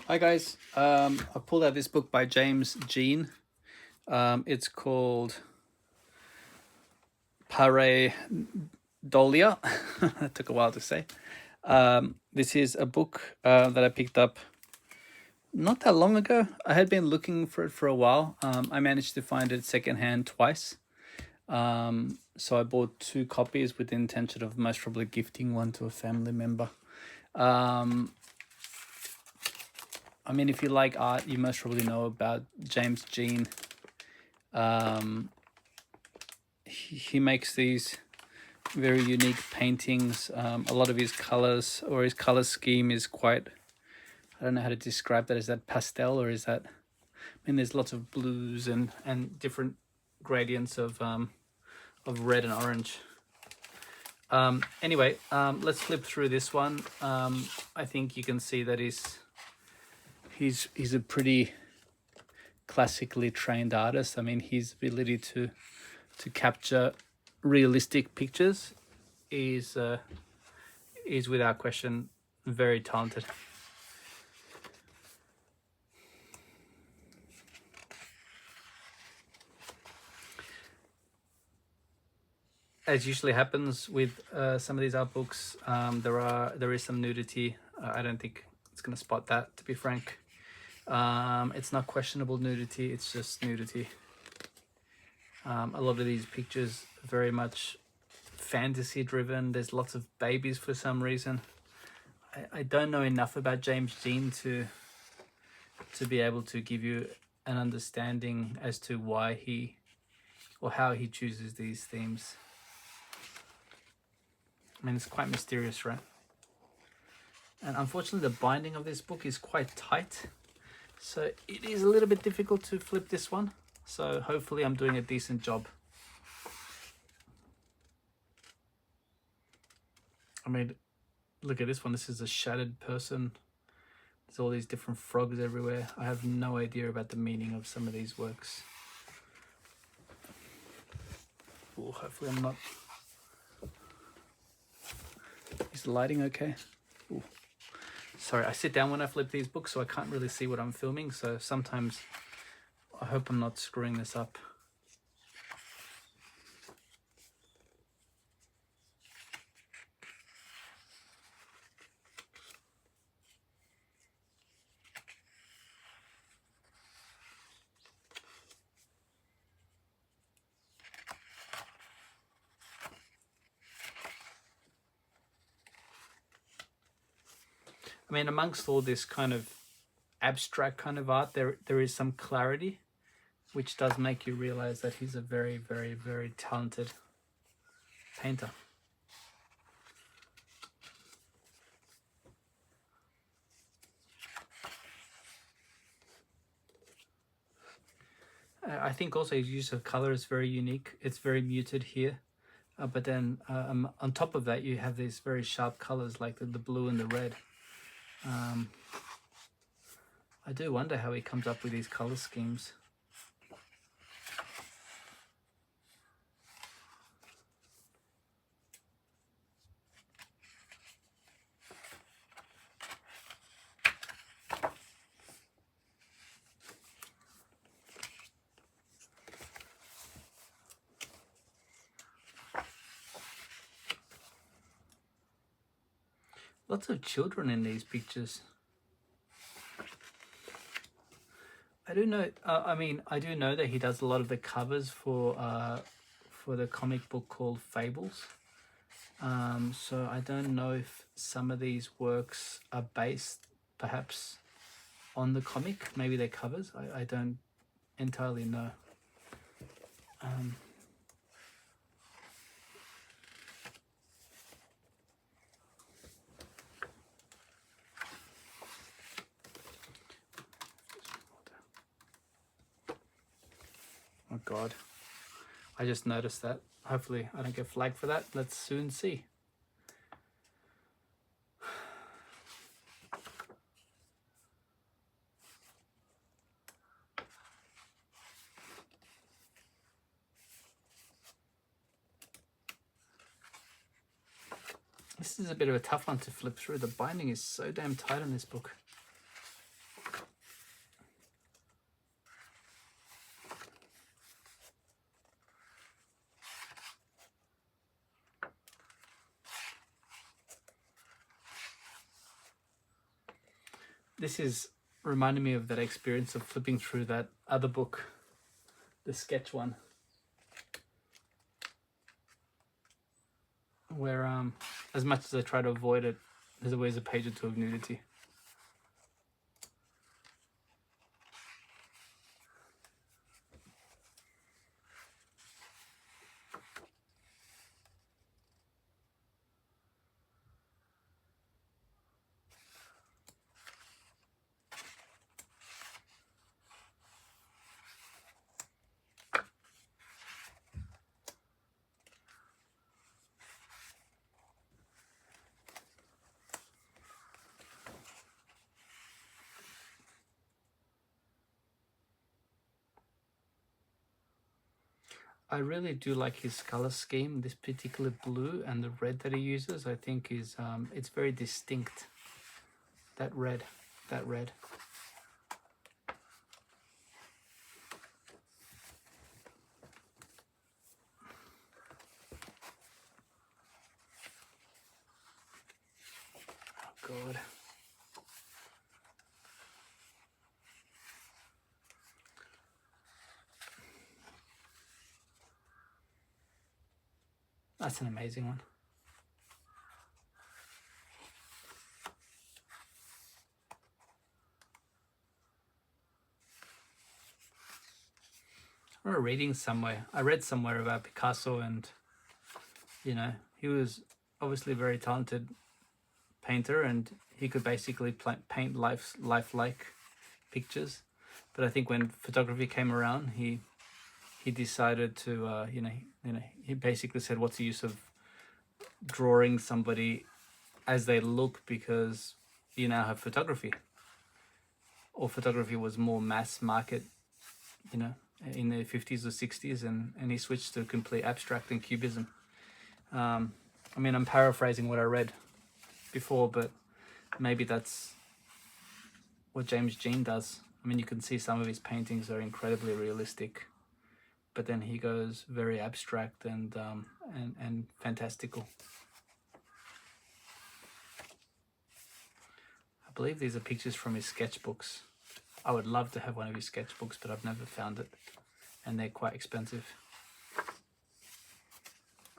Hi guys, I pulled out this book by James Jean. It's called Pareidolia. It took a while to say. This is a book that I picked up not that long ago. I had been looking for it for a while. I managed to find it secondhand twice. So I bought two copies with the intention of most probably gifting one to a family member. I mean, if you like art, you most probably know about James Jean. He makes these very unique paintings. A lot of his colors or his color scheme is quite, I don't know how to describe that. Is that pastel or is that, I mean, there's lots of blues and different gradients of red and orange. Anyway, let's flip through this one. I think you can see that he's a pretty classically trained artist. I mean, his ability to capture realistic pictures is without question very talented. As usually happens with some of these art books, there is some nudity. I don't think it's going to spot that, to be frank. It's not questionable nudity, it's just nudity. A lot of these pictures are very much fantasy driven. There's lots of babies for some reason. I don't know enough about James Jean to be able to give you an understanding as to why he or how he chooses these themes. I mean, it's quite mysterious, right? And unfortunately, the binding of this book is quite tight, so it is a little bit difficult to flip this one. So hopefully I'm doing a decent job. I mean, look at this one. This is a shattered person. There's all these different frogs everywhere. I have no idea about the meaning of some of these works. Ooh, hopefully I'm not... Is the lighting okay? Ooh. Sorry, I sit down when I flip these books, so I can't really see what I'm filming. So sometimes I hope I'm not screwing this up. I mean, amongst all this kind of abstract kind of art, there is some clarity, which does make you realize that he's a very, very, very talented painter. I think also his use of color is very unique. It's very muted here. But then on top of that, you have these very sharp colors like the blue and the red. I do wonder how he comes up with these color schemes. Lots of children in these pictures. I do know. I mean, I do know that he does a lot of the covers for the comic book called Fables. So I don't know if some of these works are based perhaps on the comic. Maybe they're covers. I don't entirely know. Oh God, I just noticed that. Hopefully I don't get flagged for that. Let's soon see. This is a bit of a tough one to flip through. The binding is so damn tight on this book. This is reminding me of that experience of flipping through that other book, the sketch one, where as much as I try to avoid it, there's always a page or two of nudity. I really do like his color scheme. This particular blue and the red that he uses, I think is it's very distinct. That red. Oh God. That's an amazing one. I remember reading somewhere, I read somewhere about Picasso, and you know, he was obviously a very talented painter, and he could basically paint lifelike pictures. But I think when photography came around, he decided to he basically said, what's the use of drawing somebody as they look, because you now have photography. Or photography was more mass market, you know, in the 50s or 60s, and he switched to complete abstract and cubism. I mean, I'm paraphrasing what I read before, but maybe that's what James Jean does. I mean, you can see some of his paintings are incredibly realistic, but then he goes very abstract and fantastical. I believe these are pictures from his sketchbooks. I would love to have one of his sketchbooks, but I've never found it, and they're quite expensive.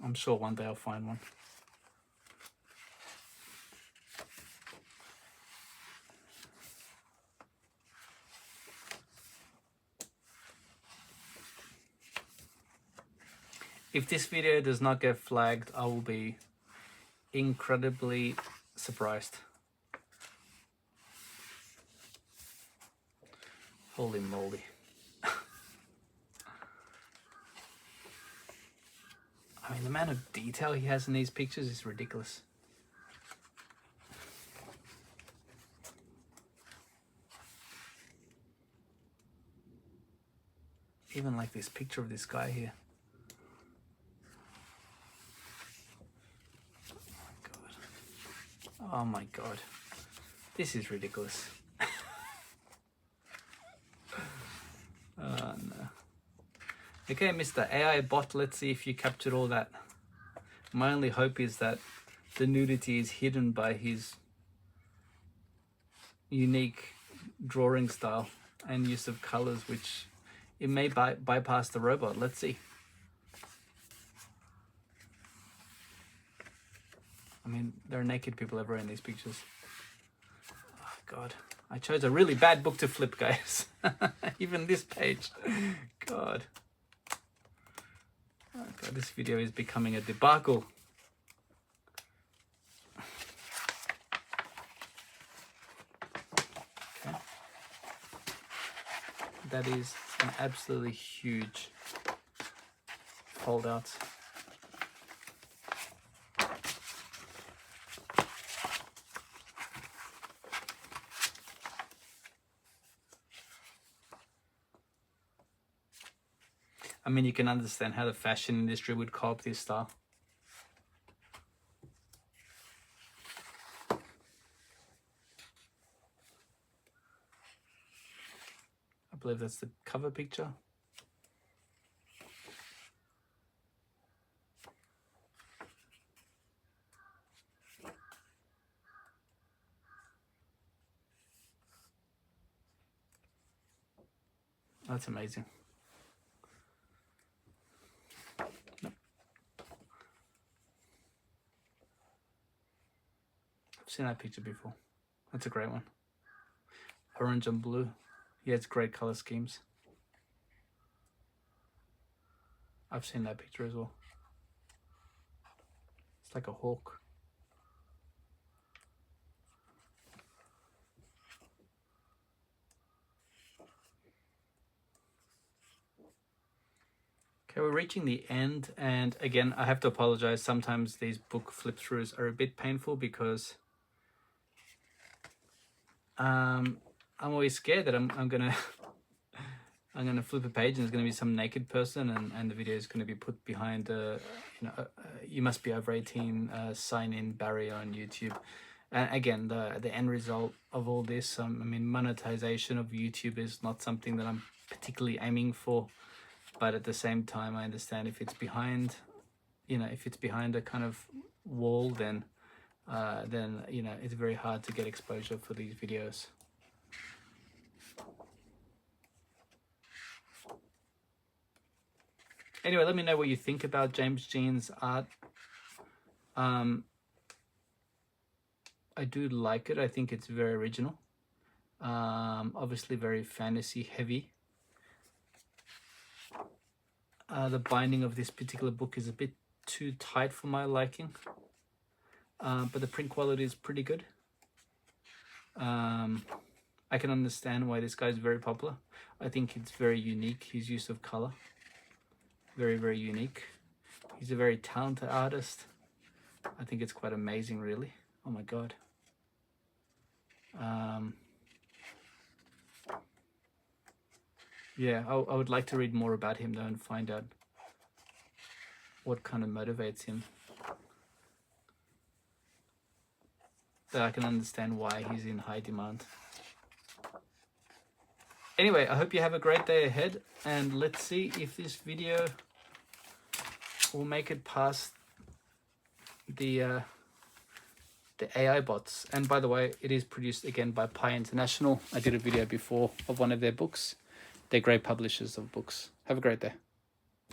I'm sure one day I'll find one. If this video does not get flagged, I will be incredibly surprised. Holy moly. I mean, the amount of detail he has in these pictures is ridiculous. Even like this picture of this guy here. Oh my God. This is ridiculous. Oh no. Okay, Mr. AI bot, let's see if you captured all that. My only hope is that the nudity is hidden by his unique drawing style and use of colors, which it may bypass the robot. Let's see. I mean, there are naked people everywhere in these pictures. Oh God, I chose a really bad book to flip, guys. Even this page. God. Oh God, this video is becoming a debacle. Okay. That is an absolutely huge fold out. I mean, you can understand how the fashion industry would copy this style. I believe that's the cover picture. That's amazing. Nope. I've seen that picture before. That's a great one. Orange and blue. Yeah, it's great color schemes. I've seen that picture as well. It's like a hawk. Okay, we're reaching the end, and again, I have to apologize. Sometimes these book flip throughs are a bit painful because I'm always scared that I'm gonna I'm gonna flip a page and there's gonna be some naked person, and the video is gonna be put behind you must be over 18 sign-in barrier on YouTube. And again, the end result of all this, I mean, monetization of YouTube is not something that I'm particularly aiming for, but at the same time, I understand if it's behind, if it's behind a kind of wall, then it's very hard to get exposure for these videos. Anyway, let me know what you think about James Jean's art. I do like it. I think it's very original. Obviously very fantasy heavy. The binding of this particular book is a bit too tight for my liking, but the print quality is pretty good. I can understand why this guy is very popular. I think it's very unique, his use of color. Very, very unique. He's a very talented artist. I think it's quite amazing, really. Oh my god. Yeah, I would like to read more about him though and find out what kind of motivates him. So I can understand why he's in high demand. Anyway, I hope you have a great day ahead, and let's see if this video will make it past the AI bots. And by the way, it is produced again by Pi International. I did a video before of one of their books. They're great publishers of books. Have a great day.